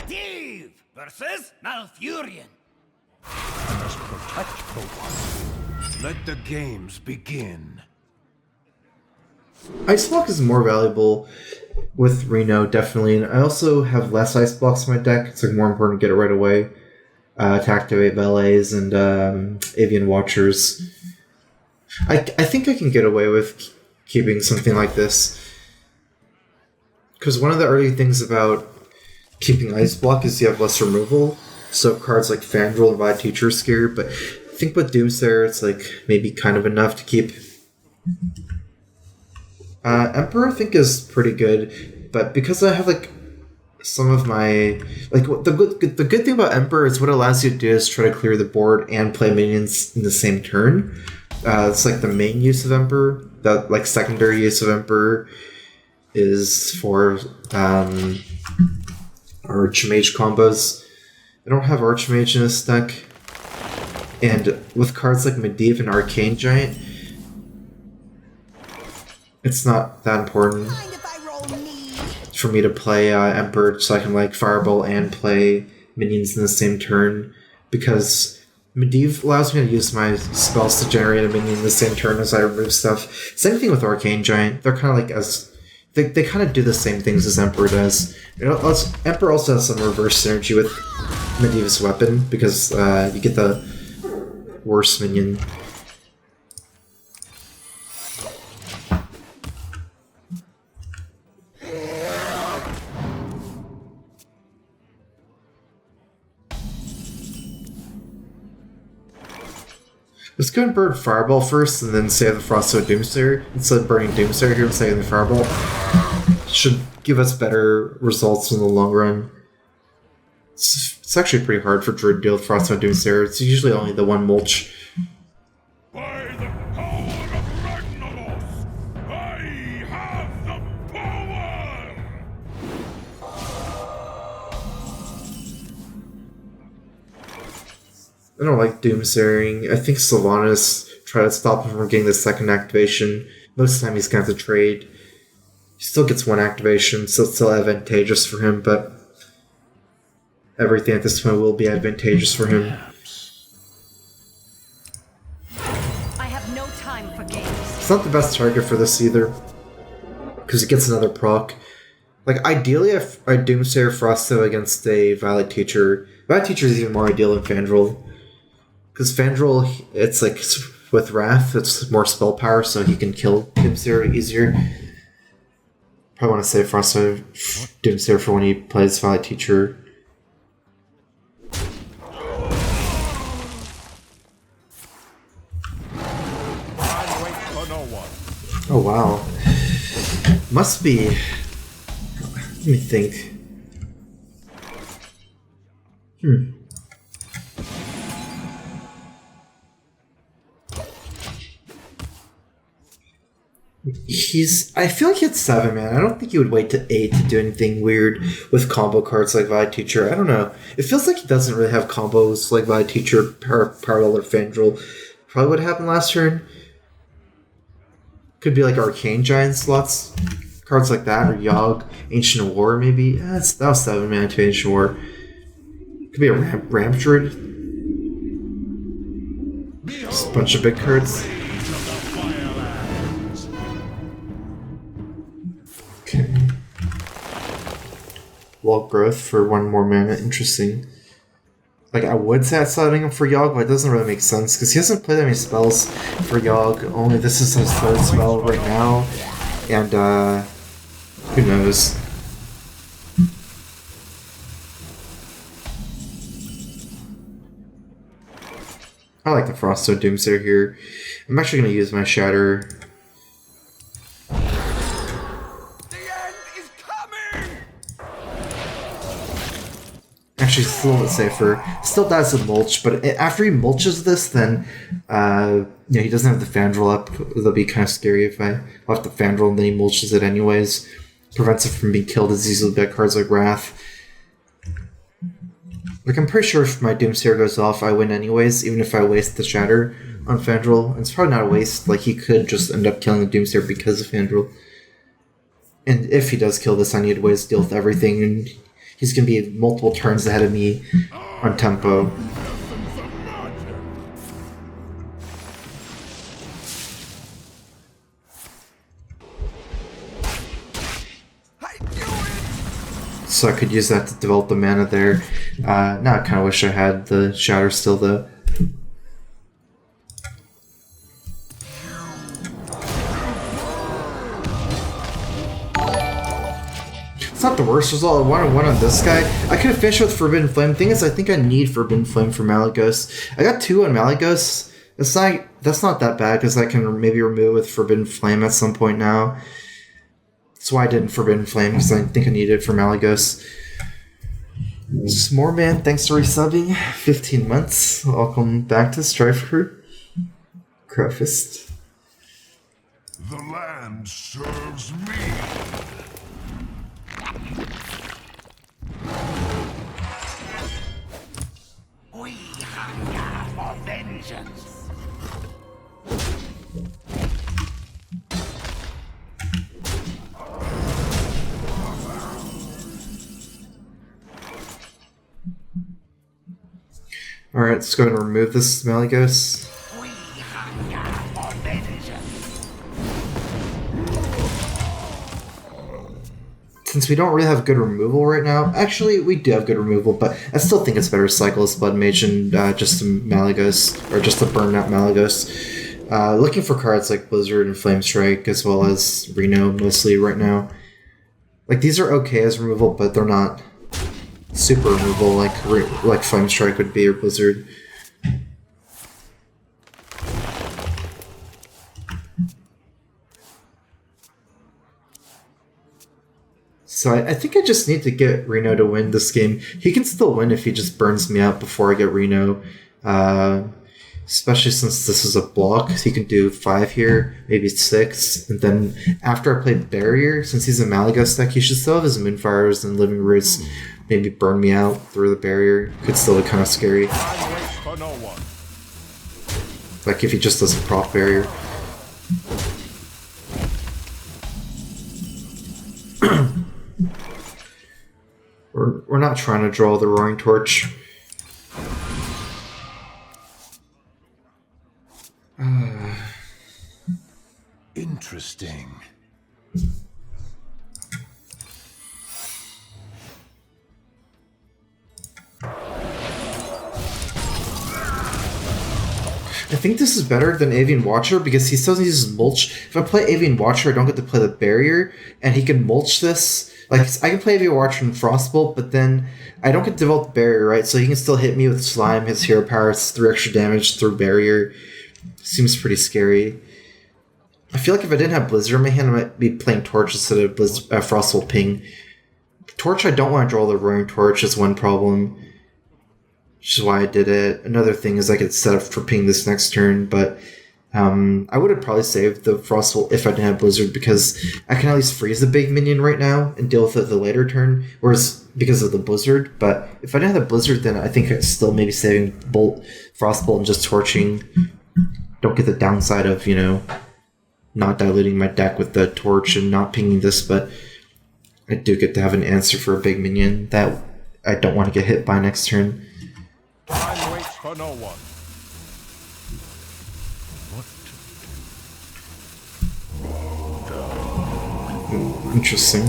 Medivh versus Malfurion. I must protect the one. Let the games begin. Ice Block is more valuable with Reno, definitely, and I also have less Ice Blocks in my deck. It's like more important to get it right away. To activate Valets and Avian Watchers. I think I can get away with keeping something like this. Because one of the early things about keeping Ice Block is you have less removal. So cards like Fandral and Vide Teacher are scary, but I think with Doomsayer it's like maybe kind of enough to keep. Emperor I think is pretty good, but because I have like some of my the good thing about Emperor is what it allows you to do is try to clear the board and play minions in the same turn. It's like the main use of Emperor. The like secondary use of Emperor is for Archmage combos. I don't have Archmage in this deck, and with cards like Medivh and Arcane Giant, it's not that important for me to play Emperor so I can like Fireball and play minions in the same turn, because Medivh allows me to use my spells to generate a minion in the same turn as I remove stuff. Same thing with Arcane Giant. They're kind of like they kind of do the same things as Emperor does. Emperor also has some reverse synergy with Medivh's weapon because you get the worse minion. Let's go and burn Fireball first, and then save the Frostwood Doomsayer. Instead of burning Doomsayer here and saving the Fireball, should give us better results in the long run. It's actually pretty hard for Druid to deal with Frostwood Doomsayer. It's usually only the one mulch. By the power of Ragnaros, I have the power! I don't like Doomsayering. I think Sylvanas tried to stop him from getting the second activation. Most of the time he's going to have to trade. He still gets one activation, so it's still advantageous for him, but everything at this point will be advantageous for him. I have no time for games. It's not the best target for this either, because he gets another proc. Like, ideally, if I Doomsayer Frosto against a Violet Teacher, Violet Teacher is even more ideal than Fandral. Because Fandral, it's like, with Wrath, it's more spell power, so he can kill Doomsayer easier. Probably want to save Frosto Doomsayer for when he plays Violet Teacher. Oh wow. Must be... Let me think. I feel like it's 7, man. I don't think he would wait to 8 to do anything weird with combo cards like Vide Teacher. I don't know. It feels like he doesn't really have combos like Vide Teacher, Parallel, or Fandral. Probably what happened last turn. Could be like Arcane Giant slots. Cards like that, or Yogg, Ancient War, maybe. That was 7 mana to Ancient War. Could be a Ramp Druid. Just a bunch of big cards. Okay. Wall Growth for 1 more mana. Interesting. Like, I would say that's setting him for Yogg, but it doesn't really make sense, because he hasn't played that many spells for Yogg. Only this is his 3rd spell right now. And, who knows? I like the Frosto Doomsayer here. I'm actually going to use my Shatter. The end is coming! Actually, it's a little bit safer. Still dies with Mulch, but after he mulches this, then he doesn't have the Fandral up. That'll be kind of scary if I left the Fandral and then he mulches it anyways. Prevents it from being killed as easily by cards like Wrath. Like, I'm pretty sure if my Doomsayer goes off, I win anyways, even if I waste the Shatter on Fandral. And it's probably not a waste. Like, he could just end up killing the Doomsayer because of Fandral. And if he does kill this, I need ways to deal with everything, and he's going to be multiple turns ahead of me on tempo. So I could use that to develop the mana there. Now I kind of wish I had the Shatter still, though. It's not the worst result. I wanted one on this guy. I could have finished with Forbidden Flame. Thing is, I think I need Forbidden Flame for Malygos. I got 2 on Malygos. That's not that bad, because I can maybe remove with Forbidden Flame at some point now. That's why I didn't Forbidden Flame, because I think I need it for Malygos. S'more thanks for resubbing. 15 months. Welcome back to StrifeCro. Crowfist. The land serves me. We hunger for vengeance. Alright, let's go ahead and remove this Malygos. We hunger for vengeance. Since we don't really have good removal right now, actually we do have good removal, but I still think it's better to cycle as Blood Mage and just a Malygos, or just a burned out Malygos. Looking for cards like Blizzard and Flame Strike, as well as Reno mostly right now. Like, these are okay as removal, but they're not super removal like Flame Strike would be, or Blizzard. So I think I just need to get Reno to win this game. He can still win if he just burns me out before I get Reno. Especially since this is a block. He can do 5 here, maybe 6. And then after I play Barrier, since he's a Malygos deck, he should still have his Moonfires and Living Roots. Maybe burn me out through the Barrier. Could still be kind of scary. Like if he just doesn't prop Barrier. We're not trying to draw the Roaring Torch. Interesting. I think this is better than Avian Watcher because he still uses Mulch. If I play Avian Watcher, I don't get to play the Barrier, and he can Mulch this. Like, I can play Avian Watcher and Frostbolt, but then I don't get to develop the Barrier, right? So he can still hit me with Slime, his hero power, it's 3 extra damage through Barrier. Seems pretty scary. I feel like if I didn't have Blizzard in my hand, I might be playing Torch instead of Frostbolt Ping. Torch, I don't want to draw the Roaring Torch is one problem, which is why I did it. Another thing is I could set up for Ping this next turn, but I would have probably saved the Frostbolt if I didn't have Blizzard, because I can at least freeze the big minion right now and deal with it the later turn, whereas because of the Blizzard. But if I didn't have the Blizzard, then I think I'd still maybe saving Frostbolt and just torching. Don't get the downside of, you know, not diluting my deck with the Torch and not pinging this, but I do get to have an answer for a big minion that I don't want to get hit by next turn. Time waits for no one. Interesting.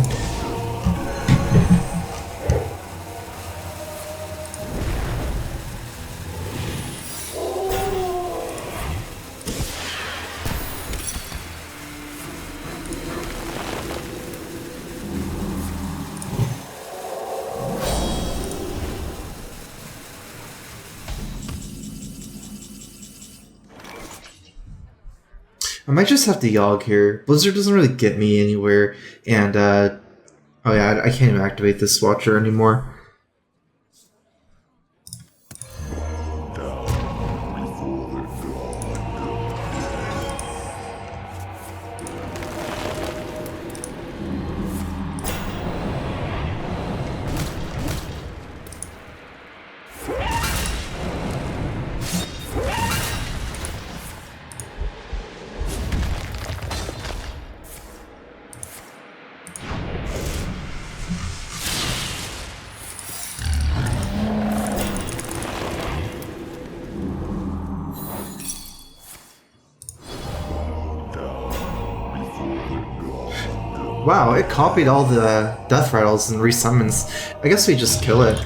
I might just have to Yogg here. Blizzard doesn't really get me anywhere, and oh yeah, I can't even activate this Watcher anymore. Wow, it copied all the death rattles and resummons. I guess we just kill it.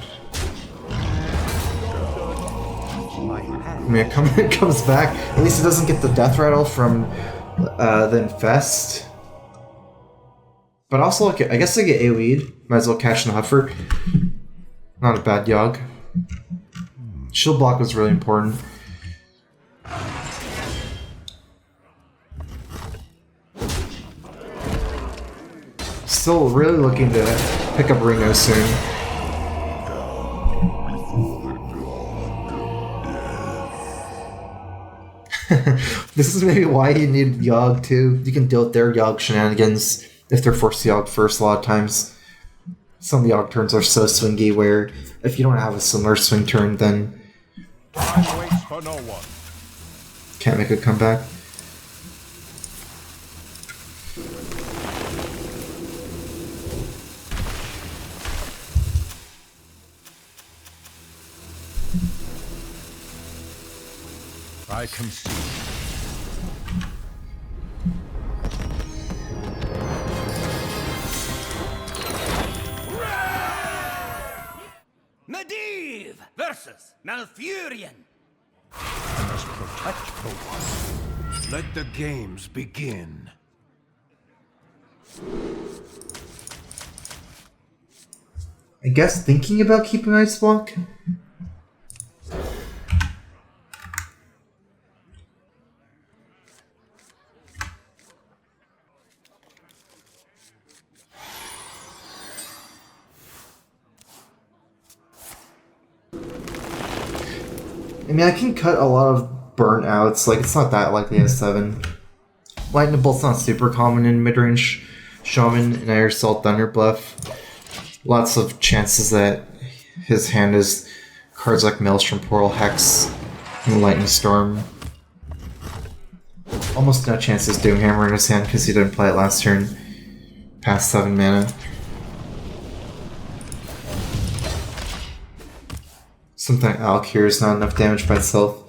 I mean, it comes back. At least it doesn't get the death rattle from the infest. But also, I guess I get AoE'd. Might as well catch in the Huffer. Not a bad Yogg. Shield block was really important. Still really looking to pick up Reno soon. This is maybe why you need Yogg too. You can deal with their Yogg shenanigans if they're forced to Yogg first a lot of times. Some of the Yogg turns are so swingy where if you don't have a similar swing turn, then Time waits for no one. can't make a comeback. I can see. Medivh versus Malfurion. I must protect Pokemon. Let the games begin. I guess thinking about keeping Ice Block? I mean, I can cut a lot of burnouts, like, it's not that likely as 7. Lightning Bolt's not super common in mid-range Shaman and Air Assault Thunder Bluff. Lots of chances that his hand is cards like Maelstrom, Portal, Hex, and Lightning Storm. Almost no chances Doomhammer in his hand because he didn't play it last turn. Past 7 mana. Sometimes Alcure is not enough damage by itself.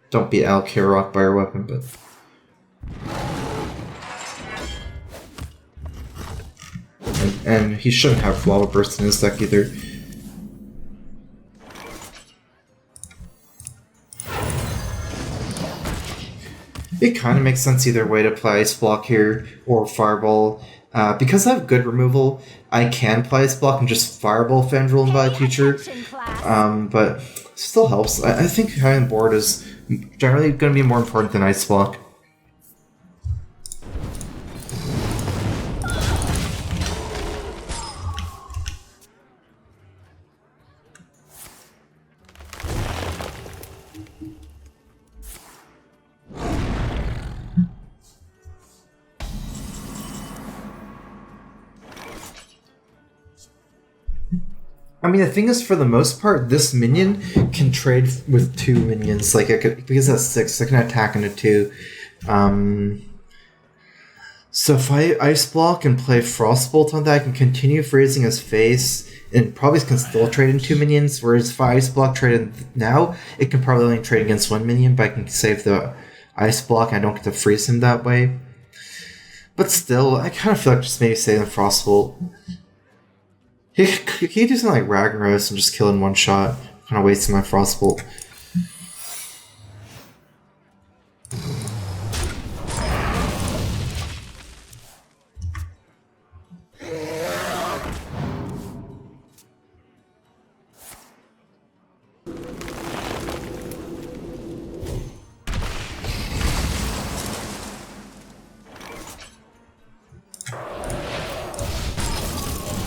Don't beat Alcure Rock by your weapon, but... And he shouldn't have Lava Burst in his deck either. It kind of makes sense either way to play Ice Block here, or Fireball. Because I have good removal, I can play Ice Block and just Fireball Fandral and Violet Teacher. But still helps. I think having board is generally going to be more important than Ice Block. I mean, the thing is, for the most part, this minion can trade with 2 minions. Like, because that's 6, I can attack into 2. So if I Ice Block and play Frostbolt on that, I can continue freezing his face, and probably can still trade in 2 minions, whereas if I Ice Block trade in now, it can probably only trade against 1 minion, but I can save the Ice Block, and I don't get to freeze him that way. But still, I kind of feel like just maybe saving Frostbolt. He could do something like Ragnaros and just kill in one shot. Kind of wasting my Frostbolt.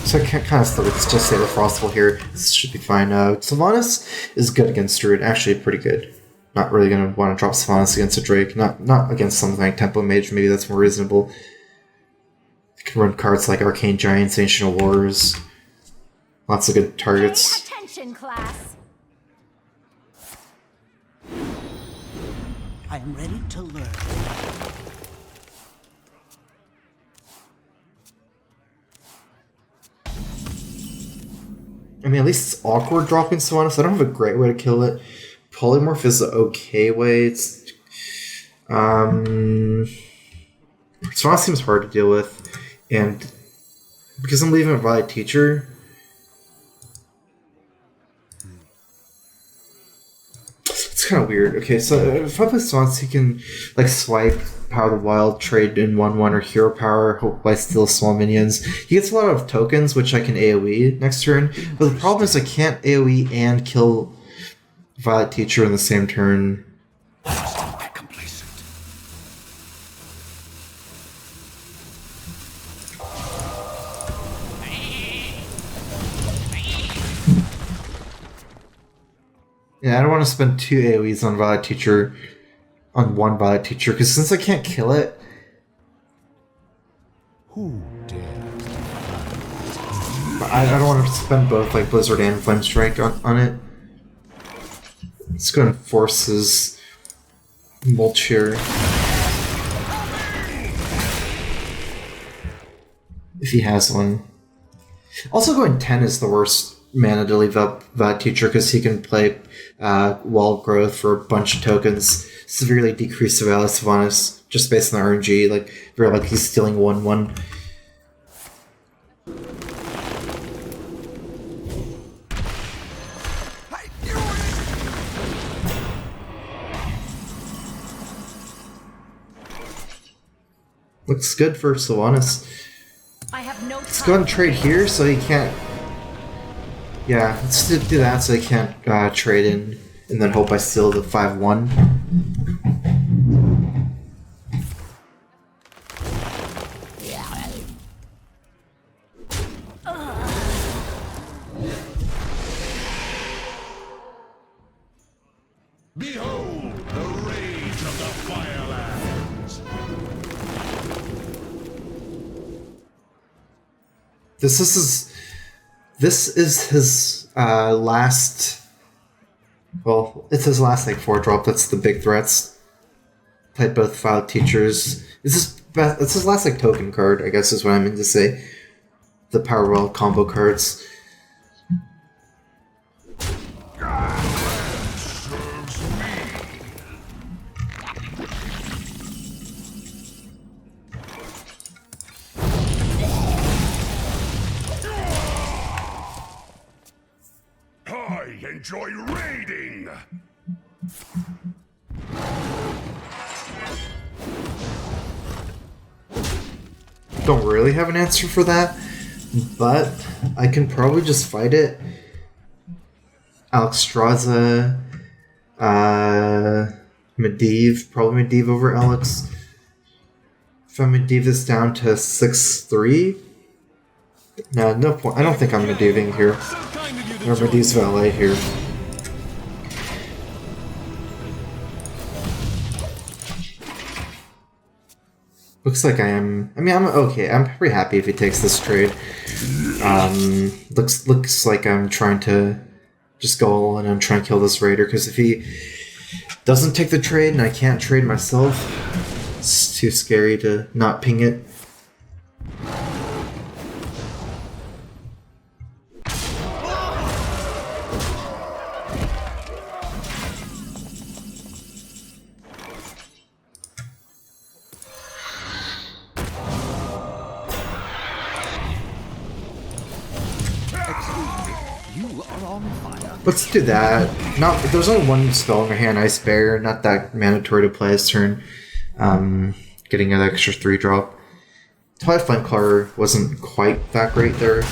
So I can't kind of still just say the Frostbolt here. This should be fine. Sylvanas is good against Druid. Actually, pretty good. Not really going to want to drop Sylvanas against a Drake. Not against something like Tempo Mage. Maybe that's more reasonable. You can run cards like Arcane Giants, Ancient Wars. Lots of good targets. Pay attention, class. I am ready to learn. I mean, at least it's awkward dropping Sylvanas. I don't have a great way to kill it. Polymorph is an okay way. Sylvanas seems hard to deal with. And because I'm leaving a Violet Teacher, it's kind of weird. Okay, so if I play Swans, he can like swipe, Power the Wild, trade in 1/1 or Hero Power, hope I steal small minions. He gets a lot of tokens, which I can AoE next turn. But the problem is I can't AoE and kill Violet Teacher in the same turn. Yeah, I don't want to spend 2 AoEs on Violet Teacher, on 1 Violet Teacher, because since I can't kill it... Who dares? I don't want to spend both like Blizzard and Flame Strike on it. Let's go and force his Mulch here. If he has one. Also going 10 is the worst mana to leave up Violet Teacher because he can play Wall Growth for a bunch of tokens, severely decrease the value of Sylvanas, just based on the RNG, like very like he's stealing 1/1. Looks good for Sylvanas. I have no time. Let's go ahead and trade here so he can't... Yeah, let's do that so he can't trade in and then hope I steal the 5/1. Behold the rage of the Firelands! This is his last... Well, it's his last like 4-drop. That's the big threats. Played both Violet Teachers. It's his last like token card, I guess is what I meant to say. The Power Well combo cards. I enjoy raiding! Don't really have an answer for that, but I can probably just fight it. Alexstrasza, Medivh, probably Medivh over Alex. If I Medivh this down to 6/3, no point. I don't think I'm Medivhing here. Or Medivh's valet here. Looks like I am. I mean, I'm okay. I'm pretty happy if he takes this trade. Looks like I'm trying to just go all in and try and kill this raider. Because if he doesn't take the trade and I can't trade myself, it's too scary to not ping it. Let's do that. There's only one spell in my hand, Ice Barrier, not that mandatory to play this turn. Getting an extra 3-drop. Twilight Flamecaller wasn't quite that great there.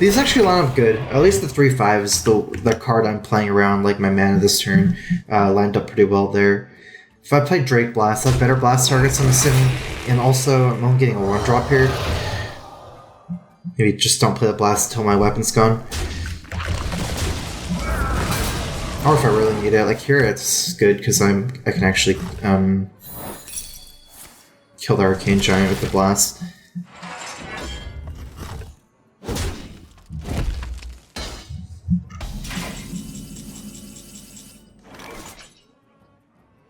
These actually line up good. At least the 3/5 is the card I'm playing around, like my mana this turn, lined up pretty well there. If I play Drake Blast, I have better blast targets, I'm assuming, and also I'm only getting a 1-drop here. Maybe just don't play the blast until my weapon's gone. Or if I really need it, like here it's good because I can actually kill the Arcane Giant with the blast.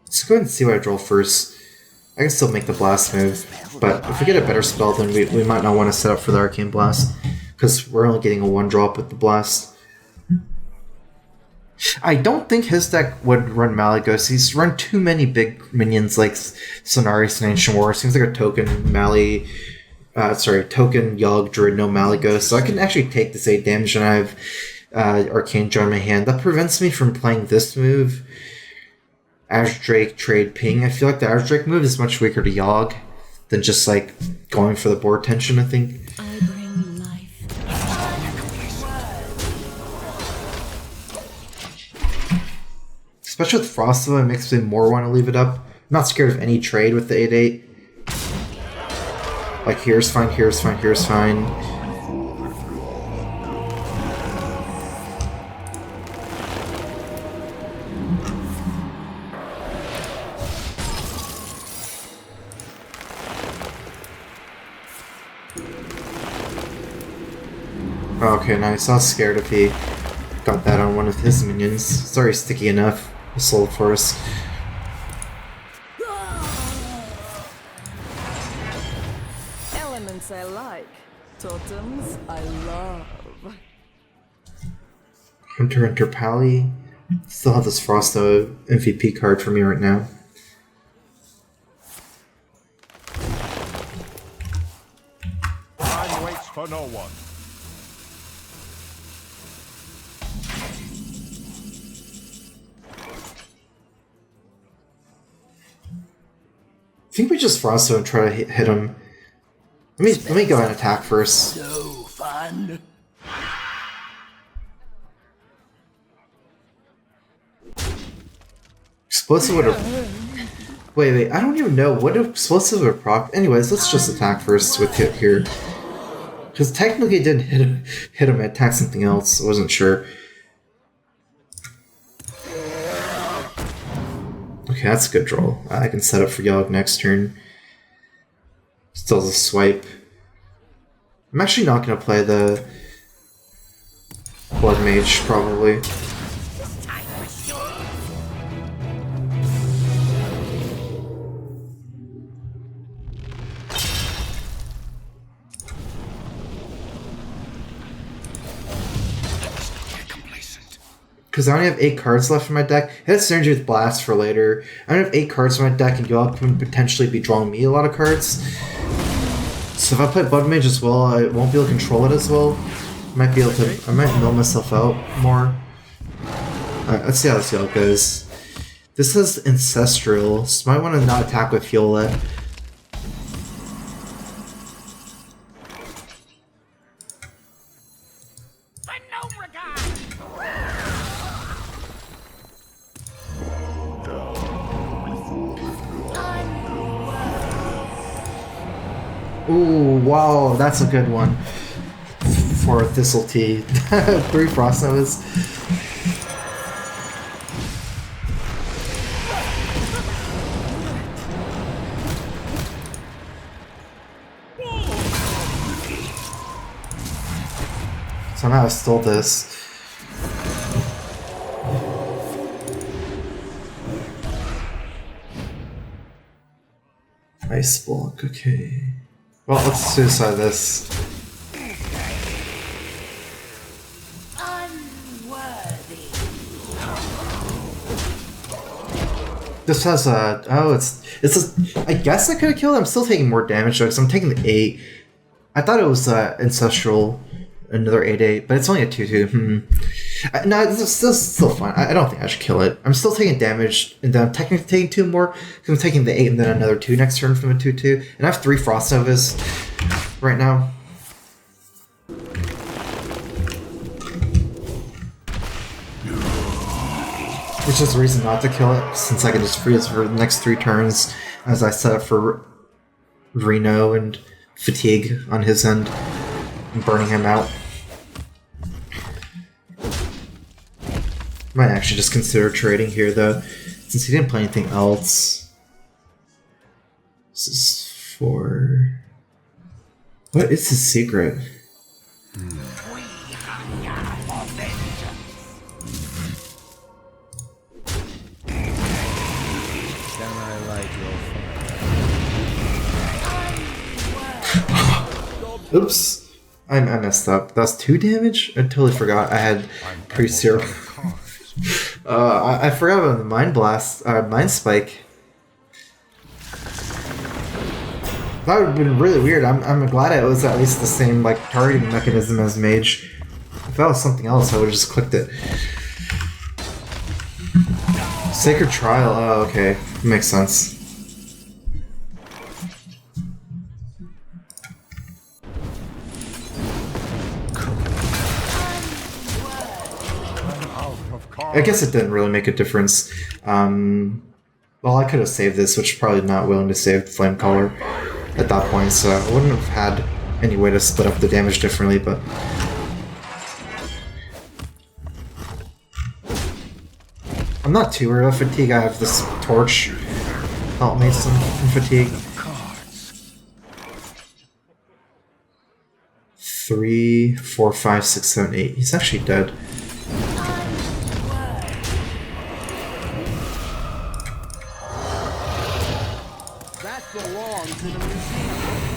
Let's go ahead and see what I draw first. I can still make the blast move, but if we get a better spell, then we might not want to set up for the Arcane Blast, because we're only getting a 1-drop with the blast. I don't think his deck would run Malygos. He's run too many big minions like Sonarius and Ancient War. Seems like a token token Yogg Druid, no Malygos. So I can actually take this 8 damage, and I have Arcane Giant in my hand. That prevents me from playing this move. Azure Drake, trade, ping. I feel like the Azure Drake move is much weaker to Yogg than just like going for the board tension, I think. I bring life. Especially with Frost, though, it makes me more want to leave it up. I'm not scared of any trade with the 8/8. Like, here's fine, here's fine, here's fine. Okay, nice. I was scared if he got that on one of his minions. It's already sticky enough. Soul Force. Elements I like. Totems I love. Hunter Pally. Still have this Frosto MVP card for me right now. Time waits for no one. I think we just Frosto and try to hit him. Let me go and attack first. So fun. Explosive would have. Wait, I don't even know what explosive would proc. Anyways, let's just attack first with hit here. Because technically it didn't hit him, it attacked something else. I wasn't sure. Okay, that's a good draw. I can set up for Yogg next turn. Still has a swipe. I'm actually not going to play the Blood Mage, probably. Because I only have 8 cards left in my deck. It has synergy with Blast for later. I only have 8 cards in my deck, and Yogg can potentially be drawing me a lot of cards. So if I play Blood Mage as well, I won't be able to control it as well. I might mill myself out more. Alright, let's see how this Yogg goes. This has Ancestral, so I might want to not attack with Fiolet. Ooh, wow, that's a good one for Thistle Tea. 3 Frost Novas. Somehow I stole this. Ice block, okay. Well, let's suicide this. Unworthy. This has a... Oh, it's a... I guess I could have killed it. I'm still taking more damage though, because I'm taking the 8. I thought it was Ancestral, another 8/8, but it's only a 2/2. No, this is still fine. I don't think I should kill it. I'm still taking damage, and then I'm technically taking 2 more, because I'm taking the 8 and then another 2 next turn from a 2/2. And I have 3 Frost Novas right now. Which is the reason not to kill it, since I can just freeze for the next 3 turns as I set up for Reno and Fatigue on his end, and burning him out. Might actually just consider trading here though, since he didn't play anything else. This is 4. What is his secret? Can I light your fire? Oops. I messed up. That's 2 damage? I totally forgot I had pre-zero. I forgot about the Mind Blast, Mind Spike. That would have been really weird. I'm glad it was at least the same like targeting mechanism as Mage. If that was something else, I would have just clicked it. Sacred Trial. Oh, okay. Makes sense. I guess it didn't really make a difference. Well, I could have saved this, which is probably not willing to save Flame Caller at that point, so I wouldn't have had any way to split up the damage differently, but... I'm not too worried about fatigue. I have this torch. Help me some fatigue. 3, 4, 5, 6, 7, 8. He's actually dead. That belongs in a museum.